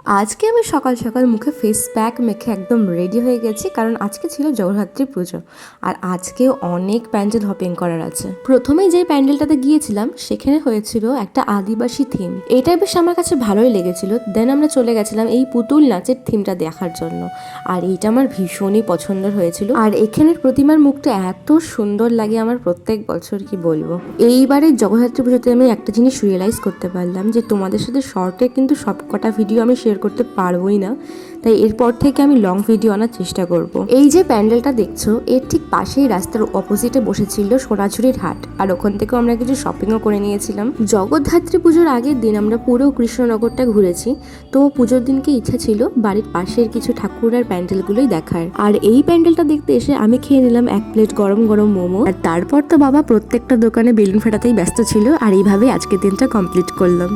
আজকে আমি সকাল সকাল মুখে ফেস প্যাক মেখে একদম রেডি হয়ে গেছি, কারণ আজকে ছিল জগদ্ধাত্রী পুজো। আর আজকেও অনেক প্যান্ডেল হপিং করার আছে। প্রথমেই যে প্যান্ডেলটাতে গিয়েছিলাম সেখানে হয়েছিল একটা আদিবাসী থিম, এটা বেশ আমার কাছে ভালোই লেগেছিল। দেন আমরা চলে গেছিলাম এই পুতুল নাচের থিমটা দেখার জন্য, আর এইটা আমার ভীষণই পছন্দের হয়েছিল। আর এখানের প্রতিমার মুখটা এত সুন্দর লাগে আমার প্রত্যেক বছর, কি বলবো। এইবারের জগদ্ধাত্রী পুজোতে আমি একটা জিনিস রিয়েলাইজ করতে পারলাম যে তোমাদের সাথে শর্টে কিন্তু সবকটা ভিডিও আমি শেয়ার করতে পারবোই না, তাই এরপর থেকে আমি লং ভিডিও আনার চেষ্টা করব। এই যে প্যান্ডেলটা দেখছো, এর ঠিক পাশেই রাস্তার অপোজিটে বসেছিল সোনাঝুরির হাট, আর ওখান থেকেও আমরা কিছু শপিংও করে নিয়েছিলাম। জগদ্ধাত্রী পুজোর আগের দিন আমরা পুরো কৃষ্ণনগরটা ঘুরেছি, তো পুজোর দিনকে ইচ্ছা ছিল বাড়ির পাশের কিছু ঠাকুর আর প্যান্ডেলগুলোই দেখার। আর এই প্যান্ডেলটা দেখতে এসে আমি খেয়ে নিলাম এক প্লেট গরম গরম মোমো, আর তারপর তো বাবা প্রত্যেকটা দোকানে বেলুন ফেটাতেই ব্যস্ত ছিল, আর এইভাবেই আজকের দিনটা কমপ্লিট করলাম।